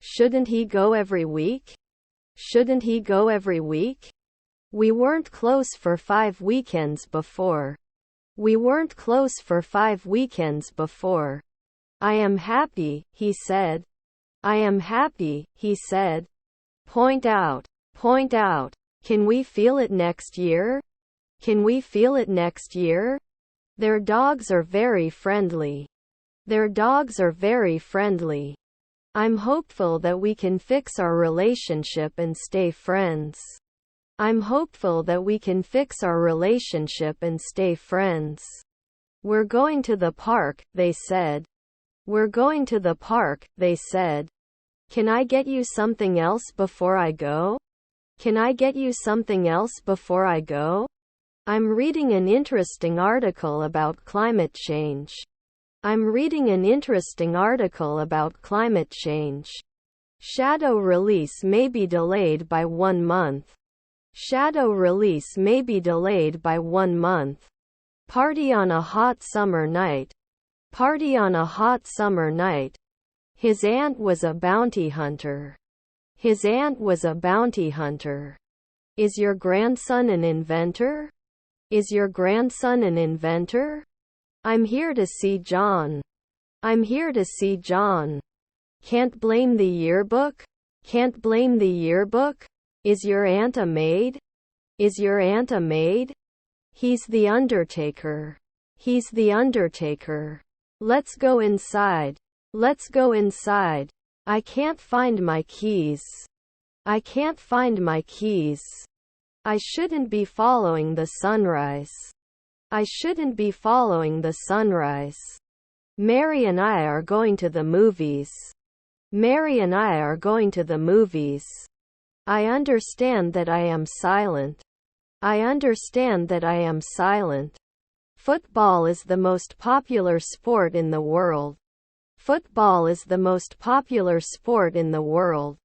Shouldn't he go every week? Shouldn't he go every week? We weren't close for 5 weekends before. We weren't close for 5 weekends before. I am happy, he said. I am happy, he said. Point out. Point out. Can we feel it next year? Can we feel it next year? Their dogs are very friendly. Their dogs are very friendly. I'm hopeful that we can fix our relationship and stay friends. I'm hopeful that we can fix our relationship and stay friends. We're going to the park, they said. We're going to the park, they said. Can I get you something else before I go? Can I get you something else before I go? I'm reading an interesting article about climate change. I'm reading an interesting article about climate change. Shadow release may be delayed by 1 month. Shadow release may be delayed by 1 month. Party on a hot summer night. Party on a hot summer night. His aunt was a bounty hunter. His aunt was a bounty hunter. Is your grandson an inventor? Is your grandson an inventor? I'm here to see John. I'm here to see John. Can't blame the yearbook? Can't blame the yearbook? Is your aunt a maid? Is your aunt a maid? He's the undertaker. He's the undertaker. Let's go inside. Let's go inside. I can't find my keys. I can't find my keys. I shouldn't be following the sunrise. I shouldn't be following the sunrise. Mary and I are going to the movies. Mary and I are going to the movies. I understand that I am silent. I understand that I am silent. Football is the most popular sport in the world. Football is the most popular sport in the world.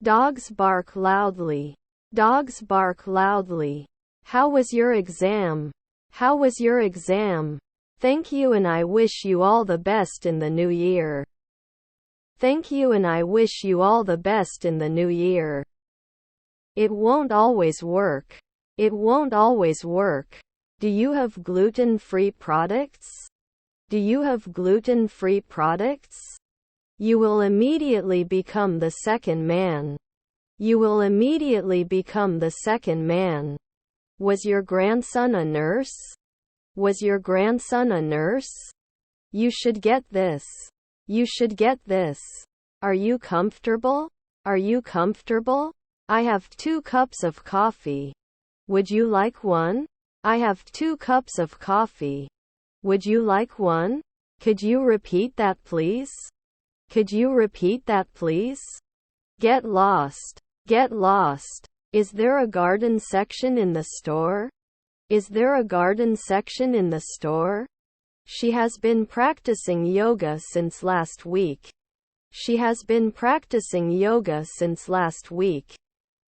Dogs bark loudly. Dogs bark loudly. How was your exam? How was your exam? Thank you and I wish you all the best in the new year. Thank you and I wish you all the best in the new year. It won't always work. It won't always work. Do you have gluten-free products? Do you have gluten-free products? You will immediately become the second man. You will immediately become the second man. Was your grandson a nurse? Was your grandson a nurse? You should get this. You should get this. Are you comfortable? Are you comfortable? I have 2 cups of coffee. Would you like one? I have 2 cups of coffee. Would you like one? Could you repeat that please? Could you repeat that please? Get lost. Get lost. Is there a garden section in the store? Is there a garden section in the store? She has been practicing yoga since last week. She has been practicing yoga since last week.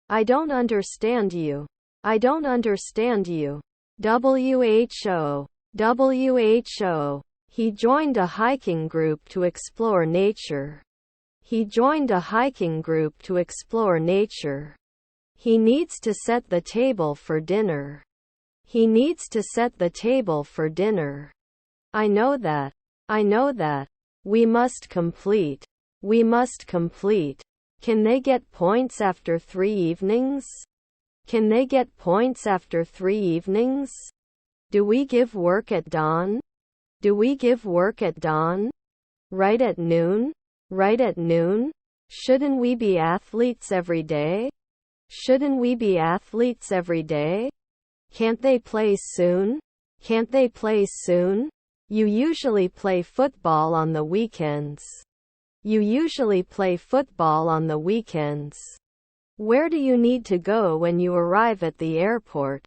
I don't understand you. I don't understand you. WHO. WHO. He joined a hiking group to explore nature. He joined a hiking group to explore nature. He needs to set the table for dinner. He needs to set the table for dinner. I know that. I know that. We must complete. We must complete. Can they get points after 3 evenings? Can they get points after 3 evenings? Do we give work at dawn? Do we give work at dawn? Right at noon? Right at noon? Shouldn't we be athletes every day? Shouldn't we be athletes every day? Can't they play soon? Can't they play soon? You usually play football on the weekends. You usually play football on the weekends. Where do you need to go when you arrive at the airport?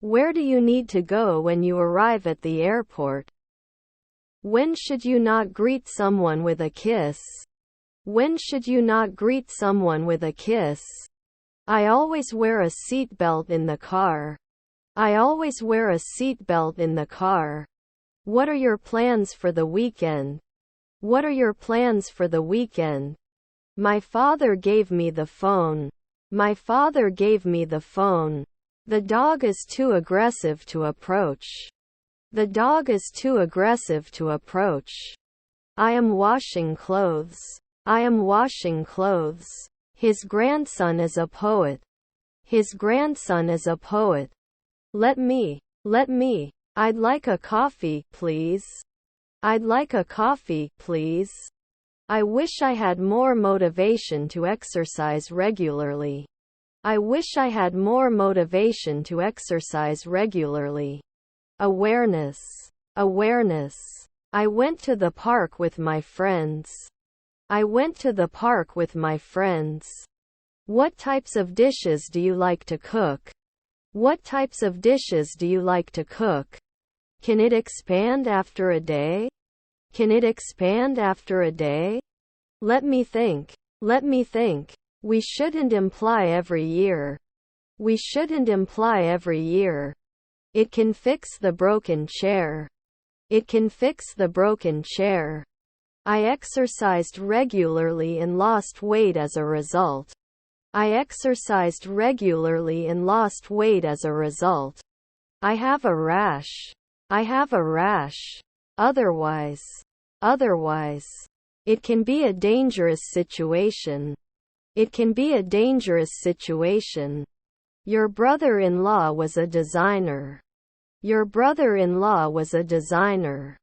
Where do you need to go when you arrive at the airport? When should you not greet someone with a kiss? When should you not greet someone with a kiss? I always wear a seatbelt in the car. I always wear a seatbelt in the car. What are your plans for the weekend? What are your plans for the weekend? My father gave me the phone. My father gave me the phone. The dog is too aggressive to approach. The dog is too aggressive to approach. I am washing clothes. I am washing clothes. His grandson is a poet. His grandson is a poet. Let me. I'd like a coffee, please. I'd like a coffee, please. I wish I had more motivation to exercise regularly. I wish I had more motivation to exercise regularly. Awareness. Awareness. I went to the park with my friends. I went to the park with my friends. What types of dishes do you like to cook? What types of dishes do you like to cook? Can it expand after a day? Can it expand after a day? Let me think. Let me think. We shouldn't imply every year. We shouldn't imply every year. It can fix the broken chair. It can fix the broken chair. I exercised regularly and lost weight as a result. I exercised regularly and lost weight as a result. I have a rash. I have a rash. Otherwise. Otherwise. It can be a dangerous situation. It can be a dangerous situation. Your brother-in-law was a designer. Your brother-in-law was a designer.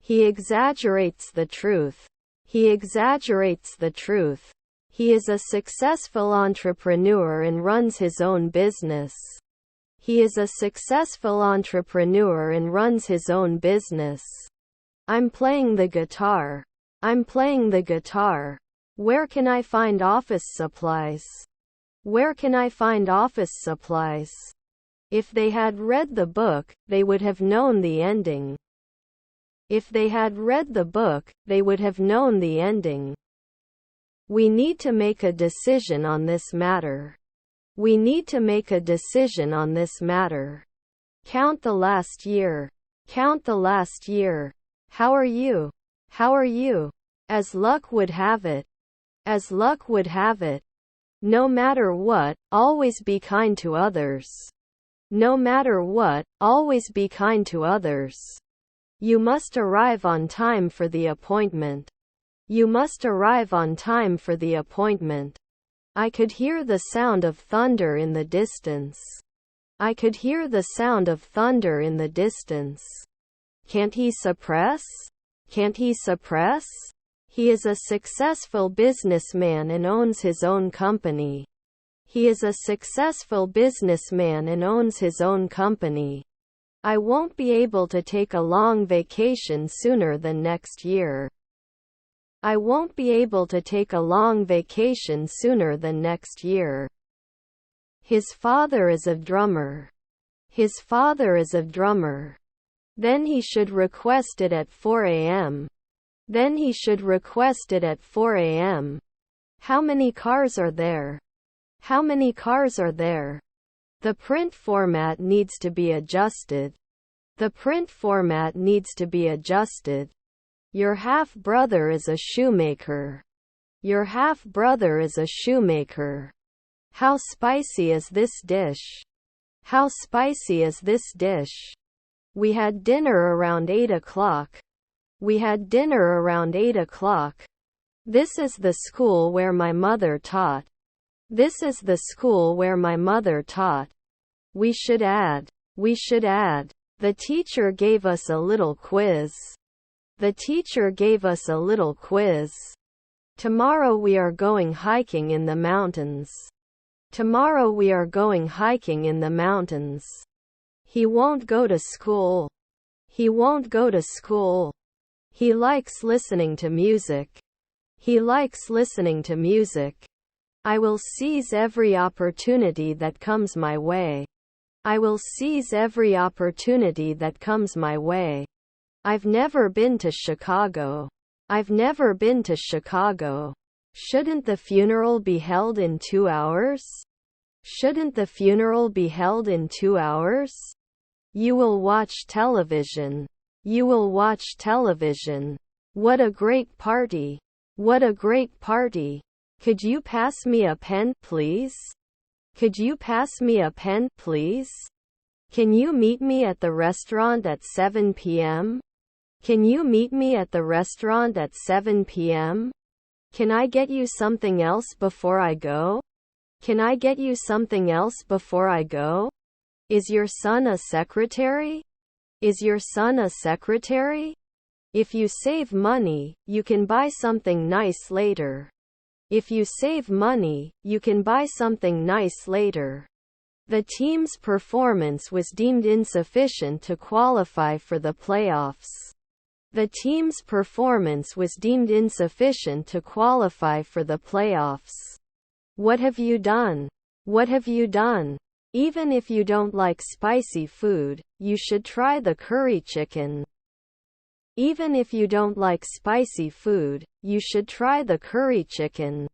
He exaggerates the truth. He exaggerates the truth. He is a successful entrepreneur and runs his own business. He is a successful entrepreneur and runs his own business. I'm playing the guitar. I'm playing the guitar. Where can I find office supplies? Where can I find office supplies? If they had read the book, they would have known the ending. If they had read the book, they would have known the ending. We need to make a decision on this matter. We need to make a decision on this matter. Count the last year. Count the last year. How are you? How are you? As luck would have it. As luck would have it. No matter what, always be kind to others. No matter what, always be kind to others. You must arrive on time for the appointment. You must arrive on time for the appointment. I could hear the sound of thunder in the distance. I could hear the sound of thunder in the distance. Can't he suppress? Can't he suppress? He is a successful businessman and owns his own company. He is a successful businessman and owns his own company. I won't be able to take a long vacation sooner than next year. I won't be able to take a long vacation sooner than next year. His father is a drummer. His father is a drummer. Then he should request it at 4 a.m. Then he should request it at 4 a.m. How many cars are there? How many cars are there? The print format needs to be adjusted. The print format needs to be adjusted. Your half-brother is a shoemaker. Your half-brother is a shoemaker. How spicy is this dish? How spicy is this dish? We had dinner around 8 o'clock. We had dinner around 8 o'clock. This is the school where my mother taught. This is the school where my mother taught. We should add. We should add. The teacher gave us a little quiz. The teacher gave us a little quiz. Tomorrow we are going hiking in the mountains. Tomorrow we are going hiking in the mountains. He won't go to school. He won't go to school. He likes listening to music. He likes listening to music. I will seize every opportunity that comes my way. I will seize every opportunity that comes my way. I've never been to Chicago. I've never been to Chicago. Shouldn't the funeral be held in 2 hours? Shouldn't the funeral be held in 2 hours? You will watch television. You will watch television. What a great party. What a great party. Could you pass me a pen, please? Could you pass me a pen, please? Can you meet me at the restaurant at 7 p.m.? Can you meet me at the restaurant at 7 p.m.? Can I get you something else before I go? Can I get you something else before I go? Is your son a secretary? Is your son a secretary? If you save money, you can buy something nice later. If you save money, you can buy something nice later. The team's performance was deemed insufficient to qualify for the playoffs. The team's performance was deemed insufficient to qualify for the playoffs. What have you done? What have you done? Even if you don't like spicy food, you should try the curry chicken. Even if you don't like spicy food, you should try the curry chicken.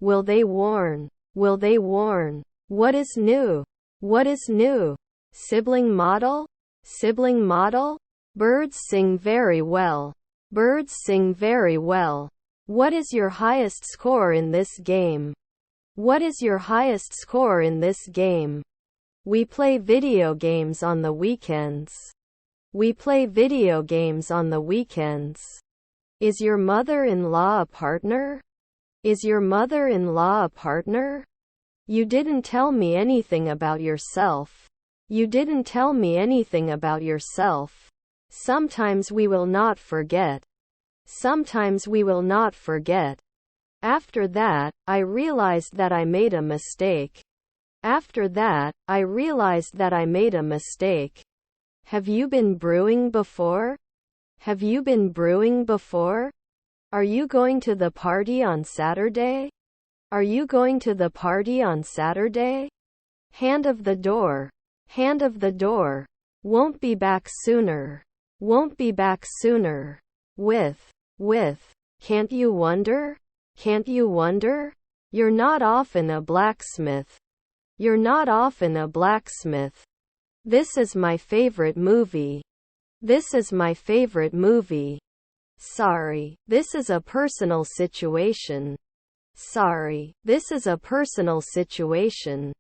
Will they warn? Will they warn? What is new? What is new? Sibling model? Sibling model? Birds sing very well. Birds sing very well. What is your highest score in this game? What is your highest score in this game? We play video games on the weekends. We play video games on the weekends. Is your mother-in-law a partner? Is your mother-in-law a partner? You didn't tell me anything about yourself. You didn't tell me anything about yourself. Sometimes we will not forget. Sometimes we will not forget. After that, I realized that I made a mistake. After that, I realized that I made a mistake. Have you been brewing before? Have you been brewing before? Are you going to the party on Saturday? Are you going to the party on Saturday? Hand of the door. Hand of the door. Won't be back sooner. Won't be back sooner. With. Can't you wonder? Can't you wonder? You're not often a blacksmith. You're not often a blacksmith. This is my favorite movie. This is my favorite movie. Sorry, this is a personal situation. Sorry, this is a personal situation.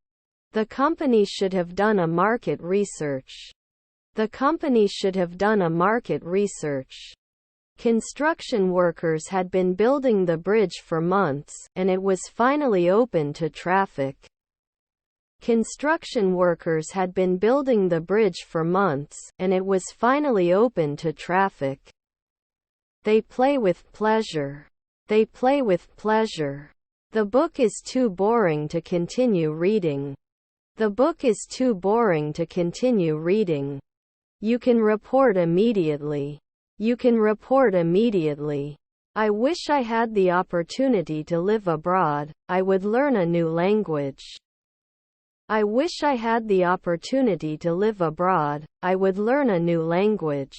The company should have done a market research. The company should have done a market research. Construction workers had been building the bridge for months, and it was finally open to traffic. Construction workers had been building the bridge for months, and it was finally open to traffic. They play with pleasure. They play with pleasure. The book is too boring to continue reading. The book is too boring to continue reading. You can report immediately. You can report immediately. I wish I had the opportunity to live abroad. I would learn a new language. I wish I had the opportunity to live abroad. I would learn a new language.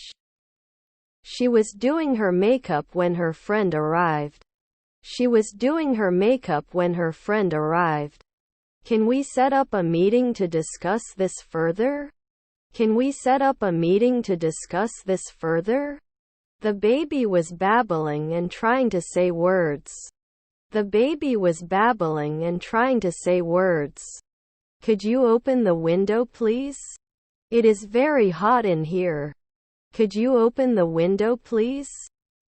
She was doing her makeup when her friend arrived. She was doing her makeup when her friend arrived. Can we set up a meeting to discuss this further? Can we set up a meeting to discuss this further? The baby was babbling and trying to say words. The baby was babbling and trying to say words. Could you open the window, please? It is very hot in here. Could you open the window, please?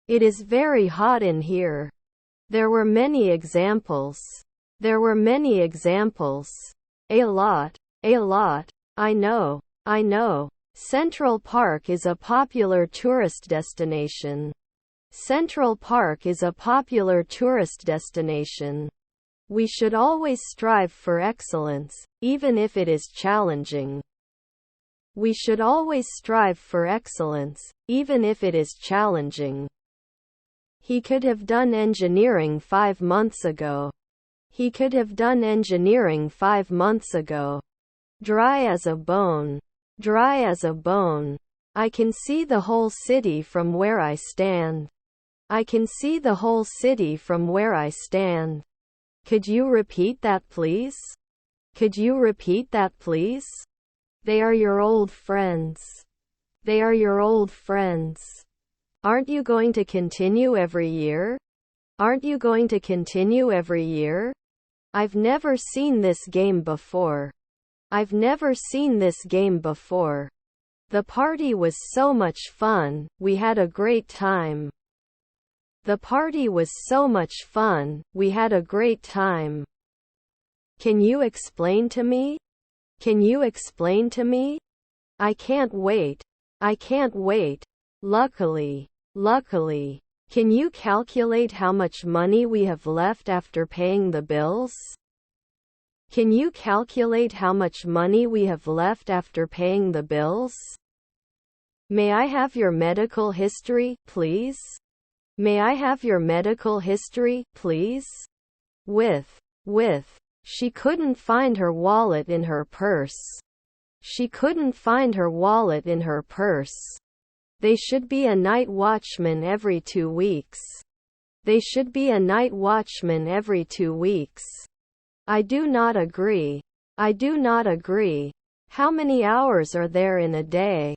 It is very hot in here. There were many examples. There were many examples. A lot. I know. Central Park is a popular tourist destination. Central Park is a popular tourist destination. We should always strive for excellence, even if it is challenging. We should always strive for excellence, even if it is challenging. He could have done engineering 5 months ago. He could have done engineering 5 months ago. Dry as a bone. Dry as a bone. I can see the whole city from where I stand. I can see the whole city from where I stand. Could you repeat that, please? Could you repeat that, please? They are your old friends. They are your old friends. Aren't you going to continue every year? Aren't you going to continue every year? I've never seen this game before. I've never seen this game before. The party was so much fun, we had a great time. The party was so much fun, we had a great time. Can you explain to me? Can you explain to me? I can't wait. I can't wait. Luckily. Luckily. Can you calculate how much money we have left after paying the bills? Can you calculate how much money we have left after paying the bills? May I have your medical history, please? May I have your medical history, please? With. She couldn't find her wallet in her purse. She couldn't find her wallet in her purse. They should be a night watchman every 2 weeks. They should be a night watchman every 2 weeks. I do not agree. I do not agree. How many hours are there in a day?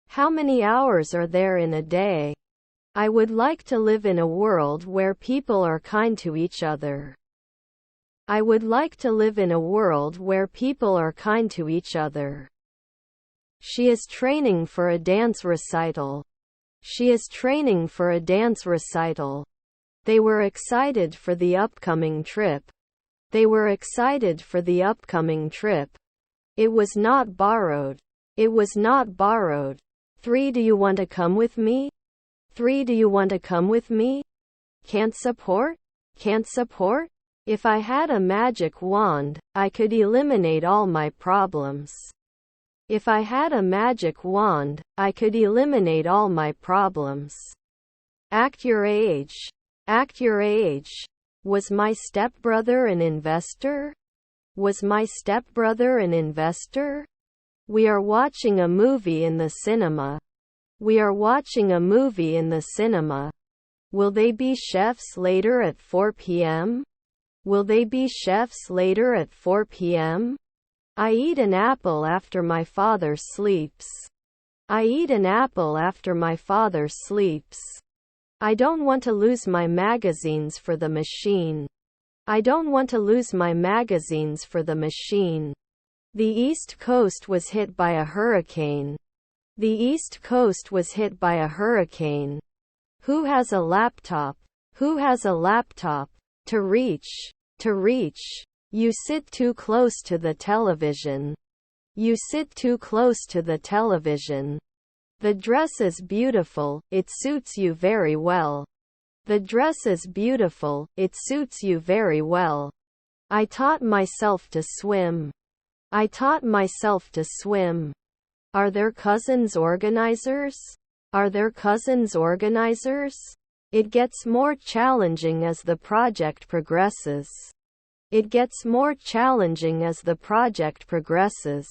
How many hours are there in a day? I would like to live in a world where people are kind to each other. I would like to live in a world where people are kind to each other. She is training for a dance recital. She is training for a dance recital. They were excited for the upcoming trip. They were excited for the upcoming trip. It was not borrowed. It was not borrowed. 3. Do you want to come with me? 3. Do you want to come with me? Can't support? Can't support? If I had a magic wand, I could eliminate all my problems. If I had a magic wand, I could eliminate all my problems. Act your age. Act your age. Was my stepbrother an investor? Was my stepbrother an investor? We are watching a movie in the cinema. We are watching a movie in the cinema. Will they be chefs later at 4 p.m.? Will they be chefs later at 4 p.m.? I eat an apple after my father sleeps. I eat an apple after my father sleeps. I don't want to lose my magazines for the machine. I don't want to lose my magazines for the machine. The East Coast was hit by a hurricane. The East Coast was hit by a hurricane. Who has a laptop? Who has a laptop? To reach. To reach. You sit too close to the television. You sit too close to the television. The dress is beautiful, it suits you very well. The dress is beautiful, it suits you very well. I taught myself to swim. I taught myself to swim. Are there cousins organizers? Are there cousins organizers? It gets more challenging as the project progresses. It gets more challenging as the project progresses.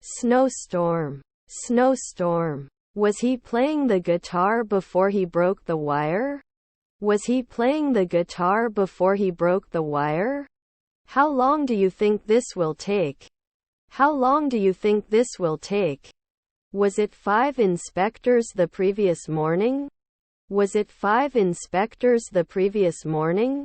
Snowstorm. Snowstorm. Was he playing the guitar before he broke the wire? Was he playing the guitar before he broke the wire? How long do you think this will take? How long do you think this will take? Was it 5 inspectors the previous morning? Was it 5 inspectors the previous morning?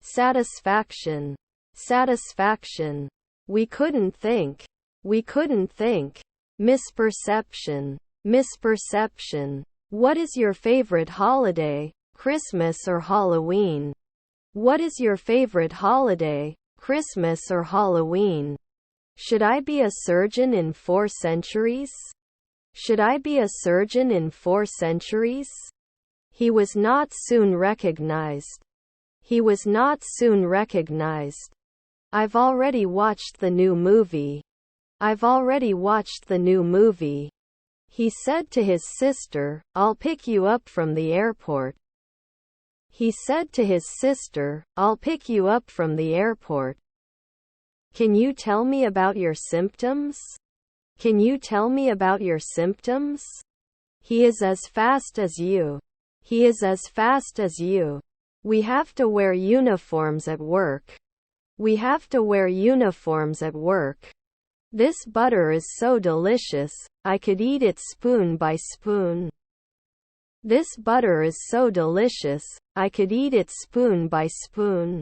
Satisfaction. Satisfaction. We couldn't think. We couldn't think. Misperception. Misperception. What is your favorite holiday, Christmas or Halloween? What is your favorite holiday, Christmas or Halloween? Should I be a surgeon in 4 centuries? Should I be a surgeon in 4 centuries? He was not soon recognized. He was not soon recognized. I've already watched the new movie. I've already watched the new movie. He said to his sister, I'll pick you up from the airport. He said to his sister, I'll pick you up from the airport. Can you tell me about your symptoms? Can you tell me about your symptoms? He is as fast as you. He is as fast as you. We have to wear uniforms at work. We have to wear uniforms at work. This butter is so delicious, I could eat it spoon by spoon. This butter is so delicious, I could eat it spoon by spoon.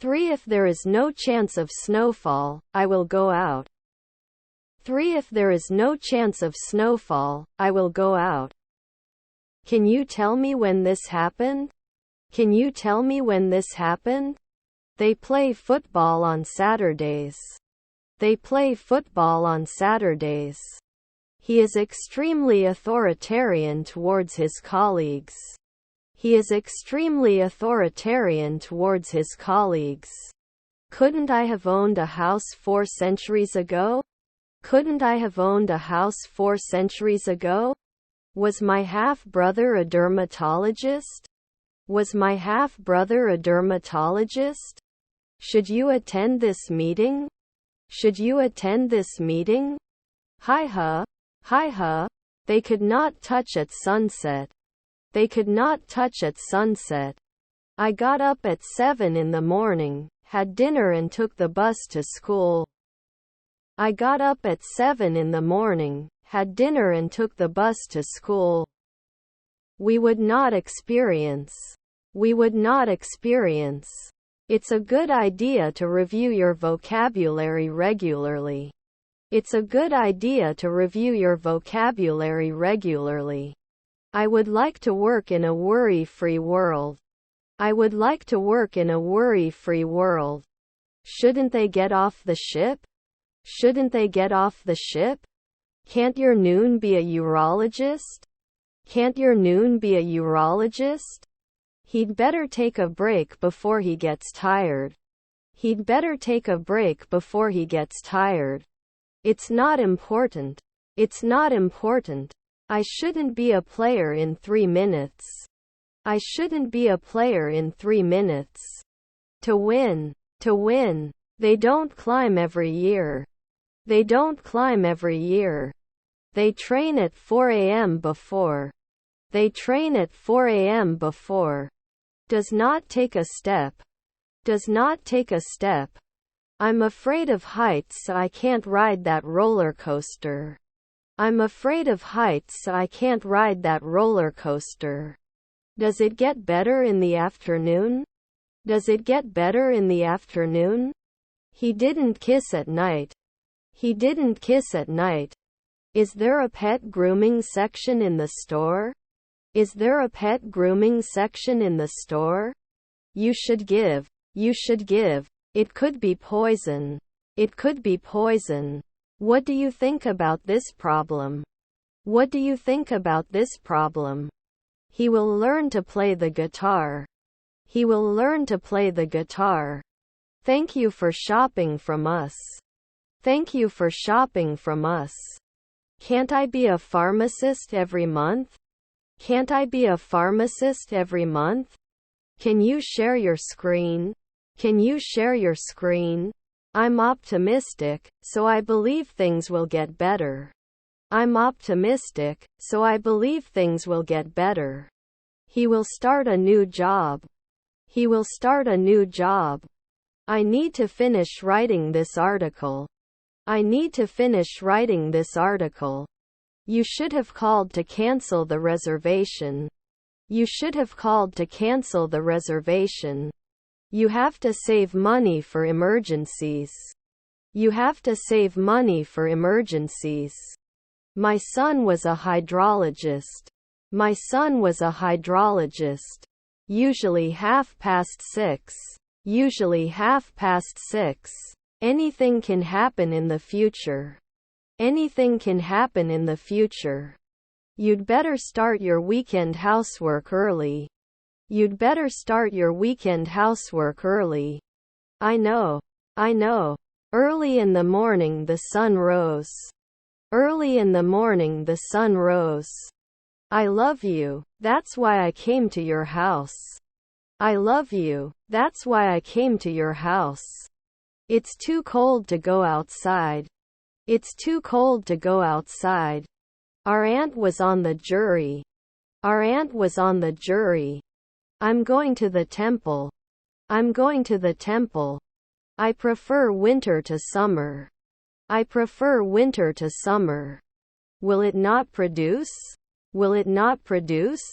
3. If there is no chance of snowfall, I will go out. 3. If there is no chance of snowfall, I will go out. Can you tell me when this happened? Can you tell me when this happened? They play football on Saturdays. They play football on Saturdays. He is extremely authoritarian towards his colleagues. He is extremely authoritarian towards his colleagues. Couldn't I have owned a house 4 centuries ago? Couldn't I have owned a house 4 centuries ago? Was my half-brother a dermatologist? Was my half-brother a dermatologist? Should you attend this meeting? Should you attend this meeting? Hi-ha, hi-ha. They could not touch at sunset. They could not touch at sunset. I got up at 7 in the morning, had dinner and took the bus to school. I got up at 7 in the morning, had dinner and took the bus to school. We would not experience. We would not experience. It's a good idea to review your vocabulary regularly. It's a good idea to review your vocabulary regularly. I would like to work in a worry-free world. I would like to work in a worry-free world. Shouldn't they get off the ship? Shouldn't they get off the ship? Can't your noon be a urologist? Can't your noon be a urologist? He'd better take a break before he gets tired. He'd better take a break before he gets tired. It's not important. It's not important. I shouldn't be a player in 3 minutes. I shouldn't be a player in 3 minutes. To win. To win. They don't climb every year. They don't climb every year. They train at 4 a.m. before. They train at 4 a.m. before. Does not take a step. Does not take a step. I'm afraid of heights, so I can't ride that roller coaster. I'm afraid of heights, so I can't ride that roller coaster. Does it get better in the afternoon? Does it get better in the afternoon? He didn't kiss at night. He didn't kiss at night. Is there a pet grooming section in the store? Is there a pet grooming section in the store? You should give. You should give. It could be poison. It could be poison. What do you think about this problem? What do you think about this problem? He will learn to play the guitar. He will learn to play the guitar. Thank you for shopping from us. Thank you for shopping from us. Can't I be a pharmacist every month? Can't I be a pharmacist every month? Can you share your screen? Can you share your screen? I'm optimistic, so I believe things will get better. I'm optimistic, so I believe things will get better. He will start a new job. He will start a new job. I need to finish writing this article. I need to finish writing this article. You should have called to cancel the reservation. You should have called to cancel the reservation. You have to save money for emergencies. You have to save money for emergencies. My son was a hydrologist. My son was a hydrologist. Usually 6:30. Usually 6:30. Anything can happen in the future. Anything can happen in the future. You'd better start your weekend housework early. You'd better start your weekend housework early. I know. I know. Early in the morning the sun rose. Early in the morning the sun rose. I love you. That's why I came to your house. I love you. That's why I came to your house. It's too cold to go outside. It's too cold to go outside. Our aunt was on the jury. Our aunt was on the jury. I'm going to the temple. I'm going to the temple. I prefer winter to summer. I prefer winter to summer. Will it not produce? Will it not produce?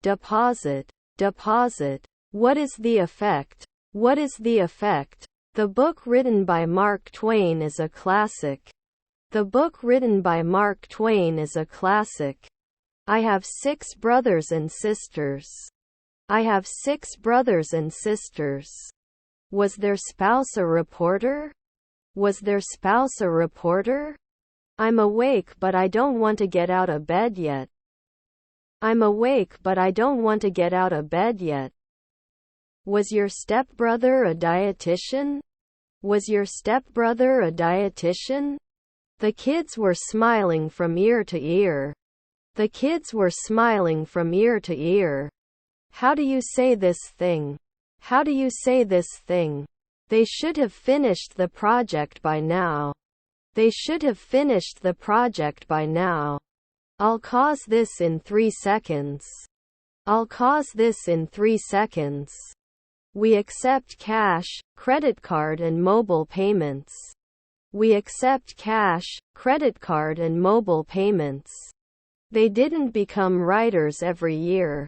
Deposit. deposit. What is the effect? What is the effect? The book written by Mark Twain is a classic. The book written by Mark Twain is a classic. I have 6 brothers and sisters. I have 6 brothers and sisters. Was their spouse a reporter? Was their spouse a reporter? I'm awake but I don't want to get out of bed yet. I'm awake but I don't want to get out of bed yet. Was your stepbrother a dietitian? Was your stepbrother a dietitian? The kids were smiling from ear to ear. The kids were smiling from ear to ear. How do you say this thing? How do you say this thing? They should have finished the project by now. They should have finished the project by now. I'll cause this in 3 seconds. I'll cause this in 3 seconds. We accept cash, credit card and mobile payments. We accept cash, credit card and mobile payments. They didn't become writers every year.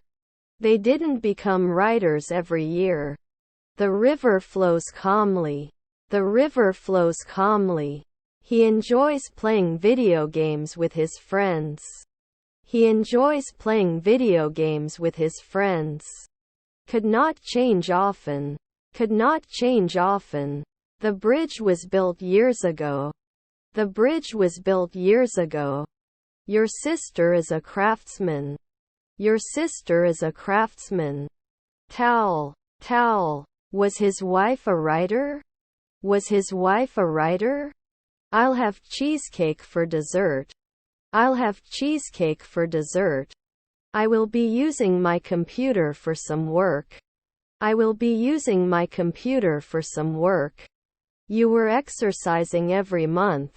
They didn't become writers every year. The river flows calmly. The river flows calmly. He enjoys playing video games with his friends. He enjoys playing video games with his friends. Could not change often. Could not change often. The bridge was built years ago. The bridge was built years ago. Your sister is a craftsman. Your sister is a craftsman. Towel. Towel. Was his wife a writer? Was his wife a writer? I'll have cheesecake for dessert. I'll have cheesecake for dessert. I will be using my computer for some work. I will be using my computer for some work. You were exercising every month.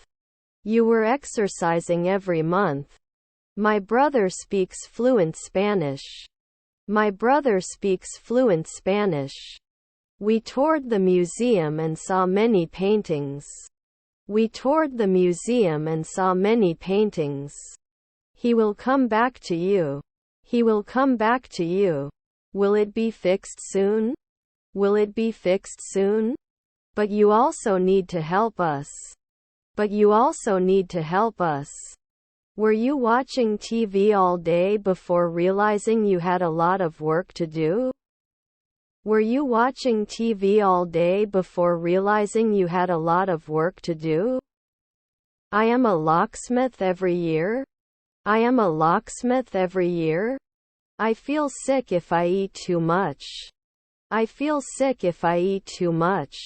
You were exercising every month. My brother speaks fluent Spanish. My brother speaks fluent Spanish. We toured the museum and saw many paintings. We toured the museum and saw many paintings. He will come back to you. He will come back to you. Will it be fixed soon? Will it be fixed soon? But you also need to help us. But you also need to help us. Were you watching TV all day before realizing you had a lot of work to do? Were you watching TV all day before realizing you had a lot of work to do? I am a locksmith every year. I am a locksmith every year. I feel sick if I eat too much. I feel sick if I eat too much.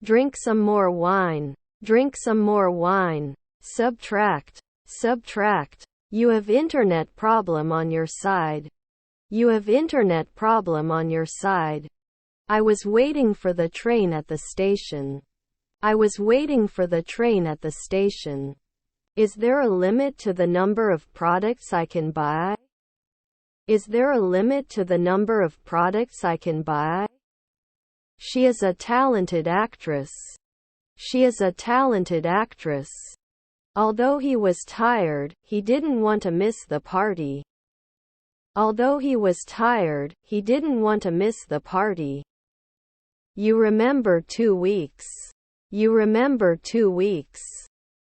Drink some more wine. Drink some more wine. Subtract. Subtract. You have internet problem on your side. You have internet problem on your side. I was waiting for the train at the station. I was waiting for the train at the station. Is there a limit to the number of products I can buy? Is there a limit to the number of products I can buy? She is a talented actress. She is a talented actress. Although he was tired, he didn't want to miss the party. Although he was tired, he didn't want to miss the party. You remember 2 weeks. You remember 2 weeks.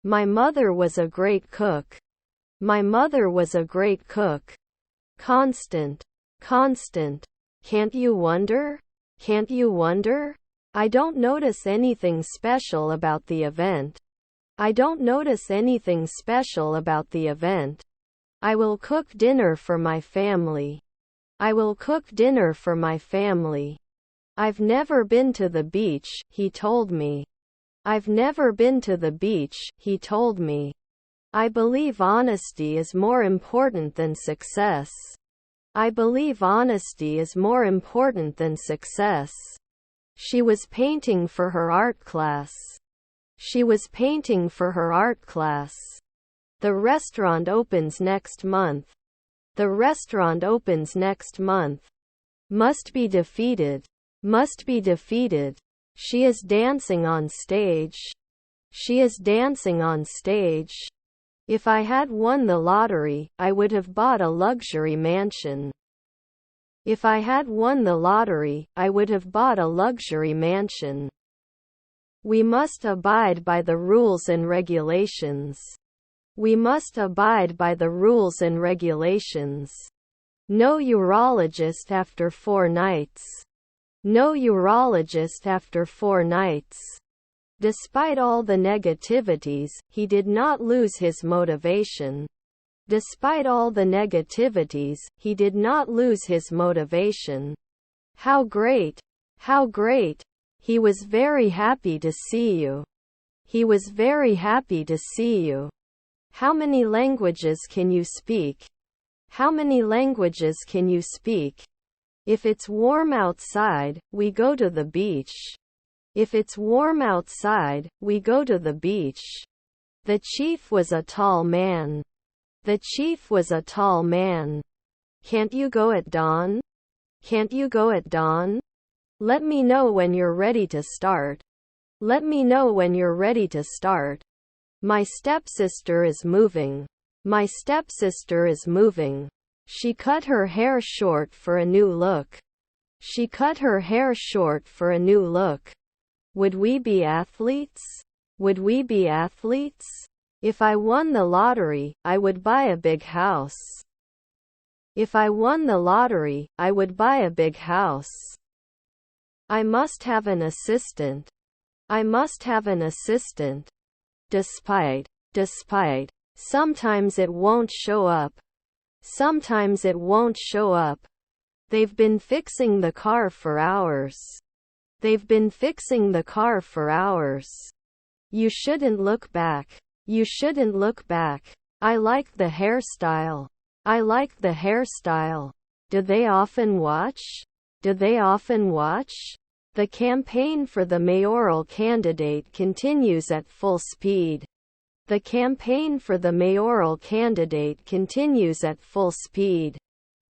My mother was a great cook. My mother was a great cook. Constant. Constant. Can't you wonder? Can't you wonder? I don't notice anything special about the event. I don't notice anything special about the event. I will cook dinner for my family. I will cook dinner for my family. I've never been to the beach, he told me. I've never been to the beach, he told me. I believe honesty is more important than success. I believe honesty is more important than success. She was painting for her art class. She was painting for her art class. The restaurant opens next month. The restaurant opens next month. Must be defeated. Must be defeated. She is dancing on stage. She is dancing on stage. If I had won the lottery, I would have bought a luxury mansion. If I had won the lottery, I would have bought a luxury mansion. We must abide by the rules and regulations. We must abide by the rules and regulations. No urologist after 4 nights. No urologist after 4 nights. Despite all the negativities, he did not lose his motivation. Despite all the negativities, he did not lose his motivation. How great! How great! He was very happy to see you. He was very happy to see you. How many languages can you speak? How many languages can you speak? If it's warm outside, we go to the beach. If it's warm outside, we go to the beach. The chief was a tall man. The chief was a tall man. Can't you go at dawn? Can't you go at dawn? Let me know when you're ready to start. Let me know when you're ready to start. My stepsister is moving. My stepsister is moving. She cut her hair short for a new look. She cut her hair short for a new look. Would we be athletes? Would we be athletes? If I won the lottery, I would buy a big house. If I won the lottery, I would buy a big house. I must have an assistant. I must have an assistant. Despite. Sometimes it won't show up. Sometimes it won't show up. They've been fixing the car for hours. They've been fixing the car for hours. You shouldn't look back. You shouldn't look back. I like the hairstyle. I like the hairstyle. Do they often watch? Do they often watch? The campaign for the mayoral candidate continues at full speed. The campaign for the mayoral candidate continues at full speed.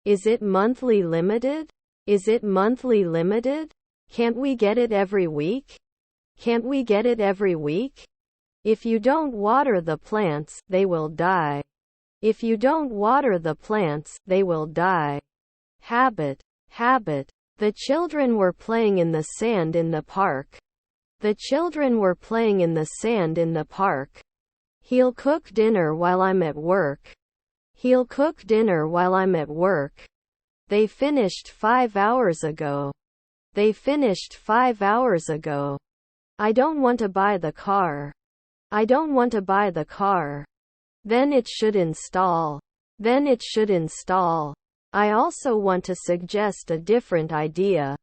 Is it monthly limited? Is it monthly limited? Can't we get it every week? Can't we get it every week? If you don't water the plants, they will die. If you don't water the plants, they will die. Habit. The children were playing in the sand in the park. The children were playing in the sand in the park. He'll cook dinner while I'm at work. He'll cook dinner while I'm at work. They finished 5 hours ago. They finished 5 hours ago. I don't want to buy the car. I don't want to buy the car. Then it should install. Then it should install. I also want to suggest a different idea.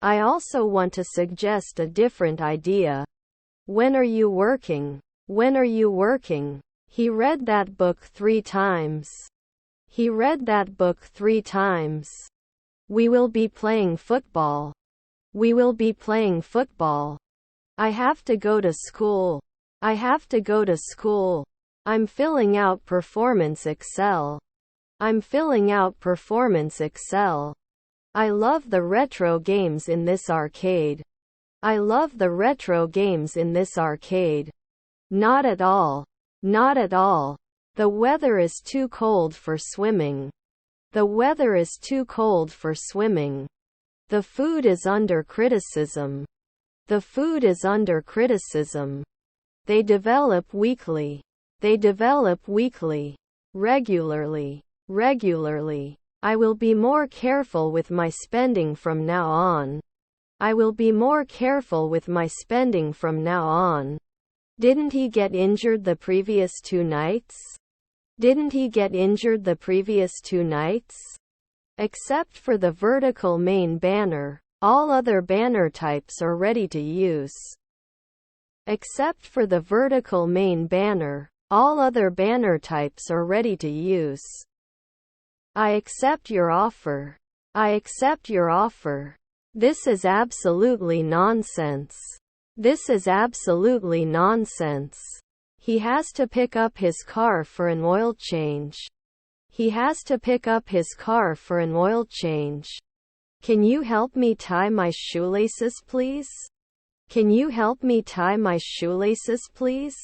I also want to suggest a different idea. When are you working? When are you working? He read that book 3 times. He read that book 3 times. We will be playing football. We will be playing football. I have to go to school. I have to go to school. I'm filling out Performance Excel. I'm filling out Performance Excel. I love the retro games in this arcade. I love the retro games in this arcade. Not at all. Not at all. The weather is too cold for swimming. The weather is too cold for swimming. The food is under criticism. The food is under criticism. They develop weekly. They develop weekly. Regularly. Regularly. I will be more careful with my spending from now on. I will be more careful with my spending from now on. Didn't he get injured the previous 2 nights? Didn't he get injured the previous 2 nights? Except for the vertical main banner, all other banner types are ready to use. Except for the vertical main banner, all other banner types are ready to use. I accept your offer. I accept your offer. This is absolutely nonsense. This is absolutely nonsense. He has to pick up his car for an oil change. He has to pick up his car for an oil change. Can you help me tie my shoelaces, please? Can you help me tie my shoelaces, please?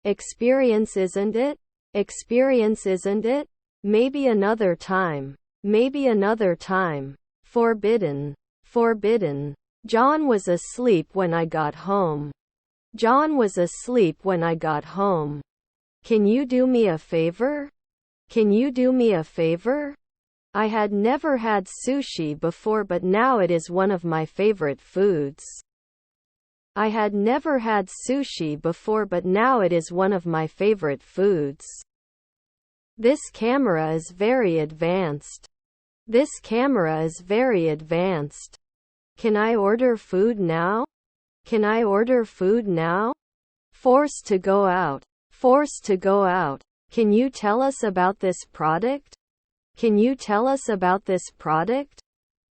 Experience, isn't it? Experience, isn't it? Maybe another time. Maybe another time. Forbidden. Forbidden. John was asleep when I got home. John was asleep when I got home. Can you do me a favor? Can you do me a favor? I had never had sushi before, but now it is one of my favorite foods. I had never had sushi before, but now it is one of my favorite foods. This camera is very advanced. This camera is very advanced. Can I order food now? Can I order food now? Forced to go out. Forced to go out. Can you tell us about this product? Can you tell us about this product?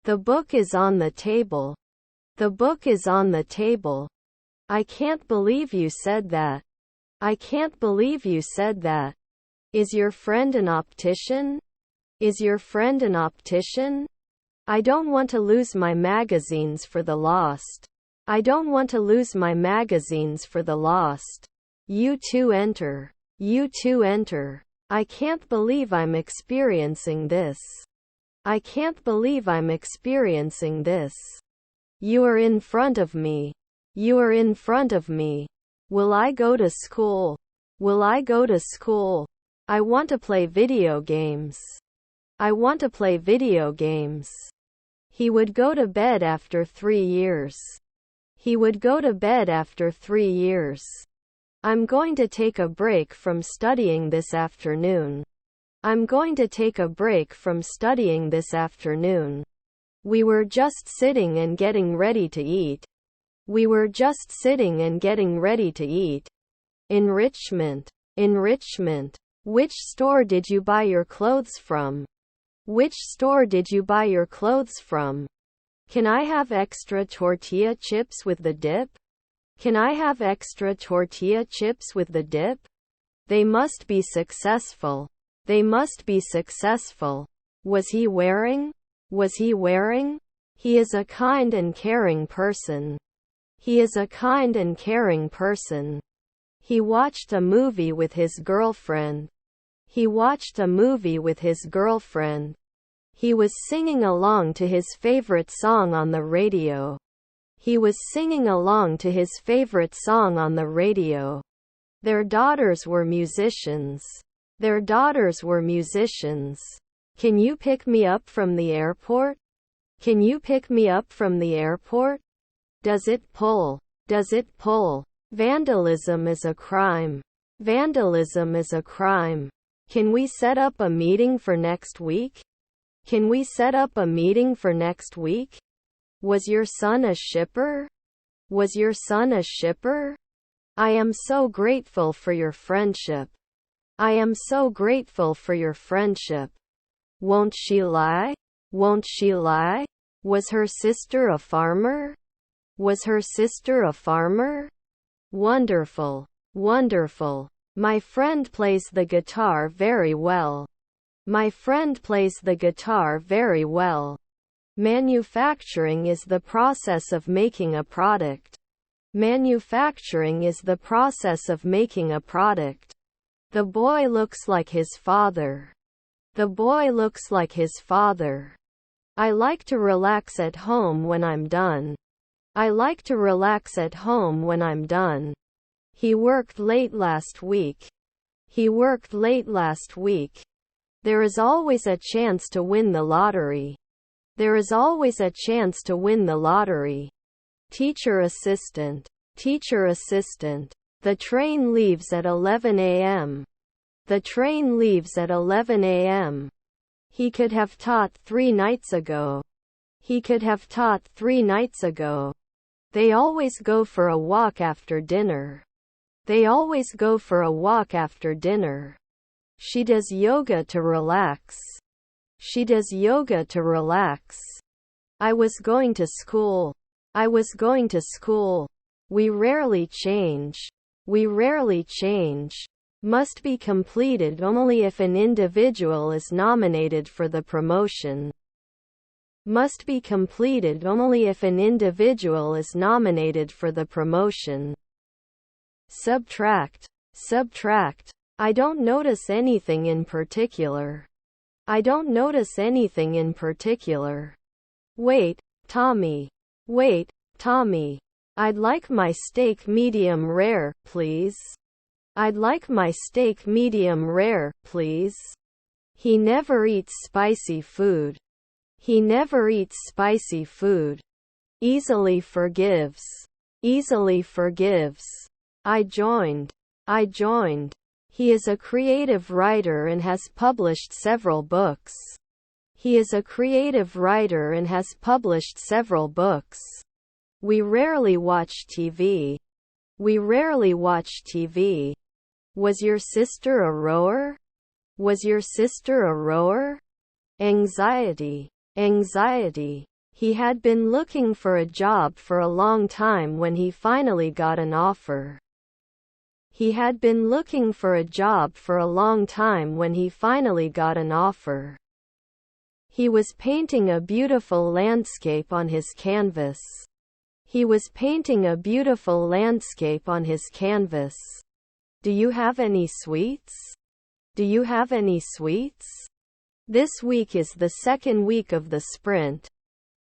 The book is on the table. The book is on the table. I can't believe you said that. I can't believe you said that. Is your friend an optician? Is your friend an optician? I don't want to lose my magazines for the lost. I don't want to lose my magazines for the lost. You two enter. You two enter. I can't believe I'm experiencing this. I can't believe I'm experiencing this. You are in front of me. You are in front of me. Will I go to school? Will I go to school? I want to play video games. I want to play video games. He would go to bed after 3 years. He would go to bed after 3 years. I'm going to take a break from studying this afternoon. I'm going to take a break from studying this afternoon. We were just sitting and getting ready to eat. We were just sitting and getting ready to eat. Enrichment. Enrichment. Which store did you buy your clothes from? Which store did you buy your clothes from? Can I have extra tortilla chips with the dip? Can I have extra tortilla chips with the dip? They must be successful. They must be successful. Was he wearing? Was he wearing? He is a kind and caring person. He is a kind and caring person. He watched a movie with his girlfriend. He watched a movie with his girlfriend. He was singing along to his favorite song on the radio. He was singing along to his favorite song on the radio. Their daughters were musicians. Their daughters were musicians. Can you pick me up from the airport? Can you pick me up from the airport? Does it pull? Does it pull? Vandalism is a crime. Vandalism is a crime. Can we set up a meeting for next week? Can we set up a meeting for next week? Was your son a shipper? Was your son a shipper? I am so grateful for your friendship. I am so grateful for your friendship. Won't she lie? Won't she lie? Was her sister a farmer? Was her sister a farmer? Wonderful. Wonderful. My friend plays the guitar very well. My friend plays the guitar very well. Manufacturing is the process of making a product. Manufacturing is the process of making a product. The boy looks like his father. The boy looks like his father. I like to relax at home when I'm done. I like to relax at home when I'm done. He worked late last week. He worked late last week. There is always a chance to win the lottery. There is always a chance to win the lottery. Teacher assistant. Teacher assistant. The train leaves at 11 a.m. The train leaves at 11 a.m. He could have taught 3 nights ago. He could have taught 3 nights ago. They always go for a walk after dinner. They always go for a walk after dinner. She does yoga to relax. She does yoga to relax. I was going to school. I was going to school. We rarely change. We rarely change. Must be completed only if an individual is nominated for the promotion. Must be completed only if an individual is nominated for the promotion. Subtract. Subtract. I don't notice anything in particular. I don't notice anything in particular. Wait, Tommy. Wait, Tommy. I'd like my steak medium rare, please. I'd like my steak medium rare, please. He never eats spicy food. He never eats spicy food. Easily forgives. Easily forgives. I joined. I joined. He is a creative writer and has published several books. He is a creative writer and has published several books. We rarely watch TV. We rarely watch TV. Was your sister a rower? Was your sister a rower? Anxiety. Anxiety. He had been looking for a job for a long time when he finally got an offer. He had been looking for a job for a long time when he finally got an offer. He was painting a beautiful landscape on his canvas. He was painting a beautiful landscape on his canvas. Do you have any sweets? Do you have any sweets? This week is the second week of the sprint.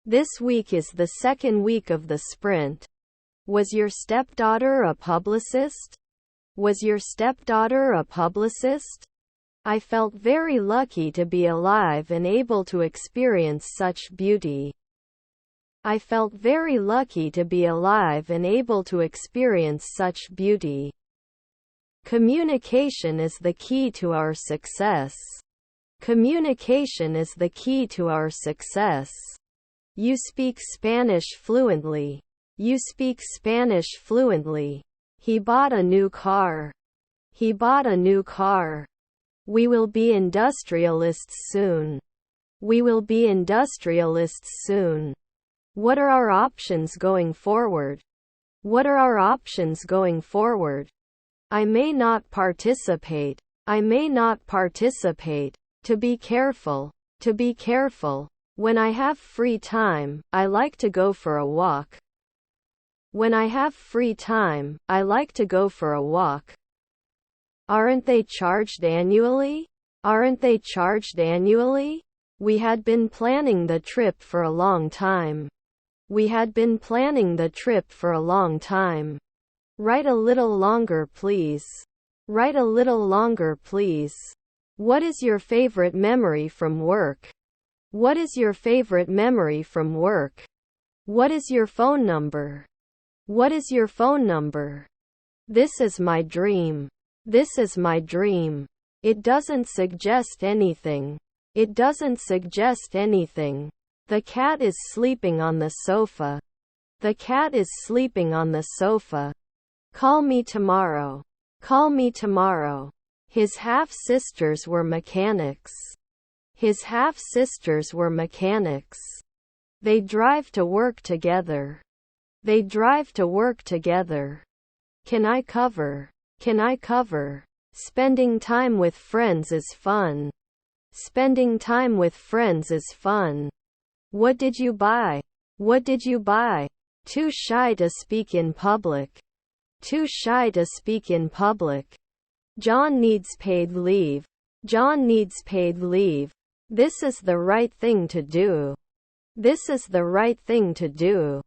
This week is the second week of the sprint. Was your stepdaughter a publicist? Was your stepdaughter a publicist? I felt very lucky to be alive and able to experience such beauty. I felt very lucky to be alive and able to experience such beauty. Communication is the key to our success. Communication is the key to our success. You speak Spanish fluently. You speak Spanish fluently. He bought a new car. He bought a new car. We will be industrialists soon. We will be industrialists soon. What are our options going forward? What are our options going forward? I may not participate. I may not participate. To be careful. To be careful. When I have free time, I like to go for a walk. When I have free time, I like to go for a walk. Aren't they charged annually? Aren't they charged annually? We had been planning the trip for a long time. We had been planning the trip for a long time. Write a little longer, please. Write a little longer, please. What is your favorite memory from work? What is your favorite memory from work? What is your phone number? What is your phone number? This is my dream. This is my dream. It doesn't suggest anything. It doesn't suggest anything. The cat is sleeping on the sofa. The cat is sleeping on the sofa. Call me tomorrow. Call me tomorrow. His half-sisters were mechanics. His half-sisters were mechanics. They drive to work together. They drive to work together. Can I cover? Can I cover? Spending time with friends is fun. Spending time with friends is fun. What did you buy? What did you buy? Too shy to speak in public. Too shy to speak in public. John needs paid leave. John needs paid leave. This is the right thing to do. This is the right thing to do.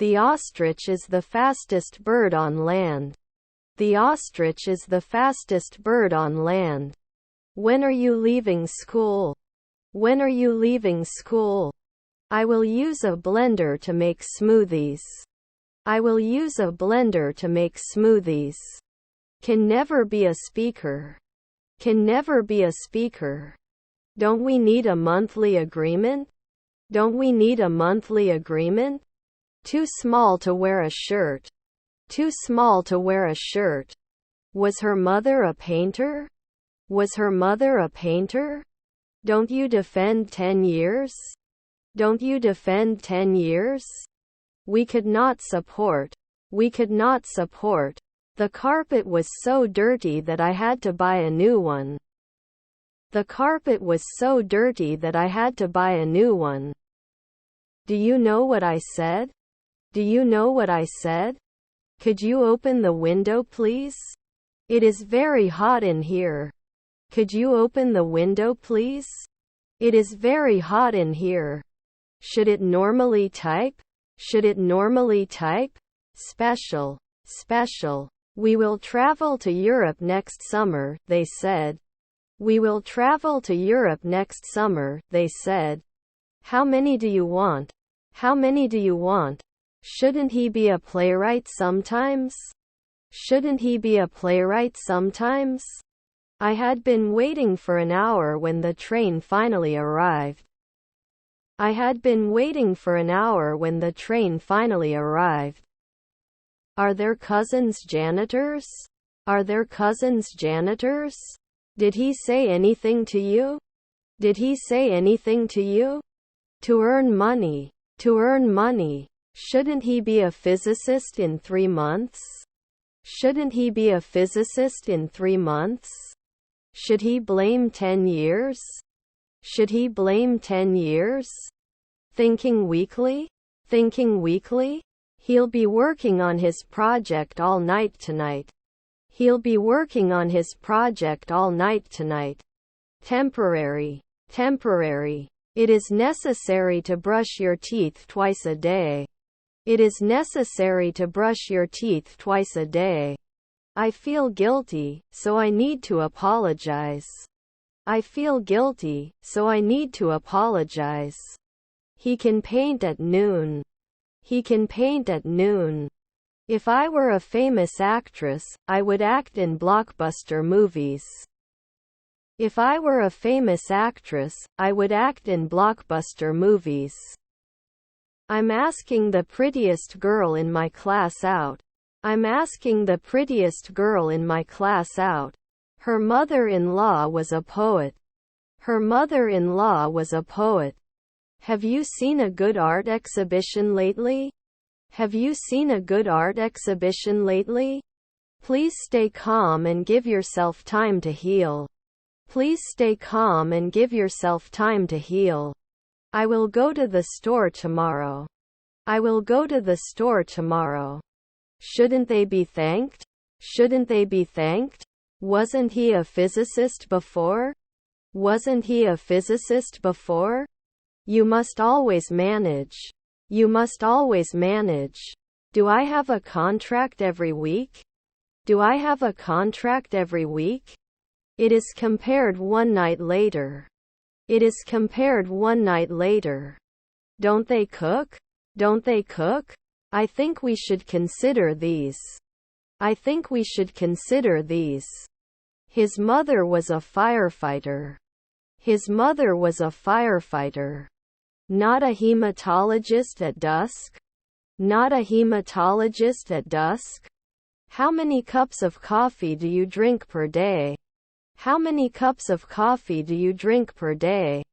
The ostrich is the fastest bird on land. The ostrich is the fastest bird on land. When are you leaving school? When are you leaving school? I will use a blender to make smoothies. I will use a blender to make smoothies. Can never be a speaker. Can never be a speaker. Don't we need a monthly agreement? Don't we need a monthly agreement? Too small to wear a shirt. Too small to wear a shirt. Was her mother a painter? Was her mother a painter? Don't you defend 10 years? Don't you defend 10 years? We could not support. We could not support. The carpet was so dirty that I had to buy a new one. The carpet was so dirty that I had to buy a new one. Do you know what I said? Do you know what I said? Could you open the window, please? It is very hot in here. Could you open the window, please? It is very hot in here. Should it normally type? Should it normally type? Special. Special. We will travel to Europe next summer, they said. We will travel to Europe next summer, they said. How many do you want? How many do you want? Shouldn't he be a playwright sometimes? Shouldn't he be a playwright sometimes? I had been waiting for an hour when the train finally arrived. I had been waiting for an hour when the train finally arrived. Are their cousins janitors? Are their cousins janitors? Did he say anything to you? Did he say anything to you? To earn money. To earn money. Shouldn't he be a physicist in 3 months? Shouldn't he be a physicist in 3 months? Should he blame 10 years? Should he blame 10 years? Thinking weekly? Thinking weekly? He'll be working on his project all night tonight. He'll be working on his project all night tonight. Temporary. Temporary. It is necessary to brush your teeth twice a day. It is necessary to brush your teeth twice a day. I feel guilty, so I need to apologize. I feel guilty, so I need to apologize. He can paint at noon. He can paint at noon. If I were a famous actress, I would act in blockbuster movies. If I were a famous actress, I would act in blockbuster movies. I'm asking the prettiest girl in my class out. I'm asking the prettiest girl in my class out. Her mother-in-law was a poet. Her mother-in-law was a poet. Have you seen a good art exhibition lately? Have you seen a good art exhibition lately? Please stay calm and give yourself time to heal. Please stay calm and give yourself time to heal. I will go to the store tomorrow. I will go to the store tomorrow. Shouldn't they be thanked? Shouldn't they be thanked? Wasn't he a physicist before? Wasn't he a physicist before? You must always manage. You must always manage. Do I have a contract every week? Do I have a contract every week? It is compared one night later. It is compared one night later. Don't they cook? Don't they cook? I think we should consider these. I think we should consider these. His mother was a firefighter. His mother was a firefighter. Not a hematologist at dusk? Not a hematologist at dusk? How many cups of coffee do you drink per day? How many cups of coffee do you drink per day?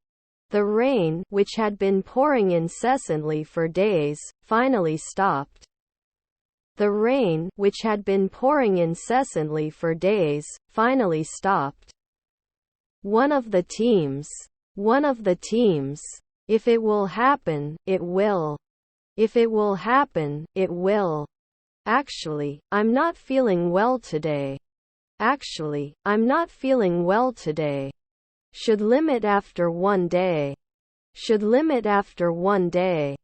The rain, which had been pouring incessantly for days, finally stopped. The rain, which had been pouring incessantly for days, finally stopped. One of the teams. One of the teams. If it will happen, it will. If it will happen, it will. Actually, I'm not feeling well today. Actually, I'm not feeling well today. Should limit after 1 day. Should limit after 1 day.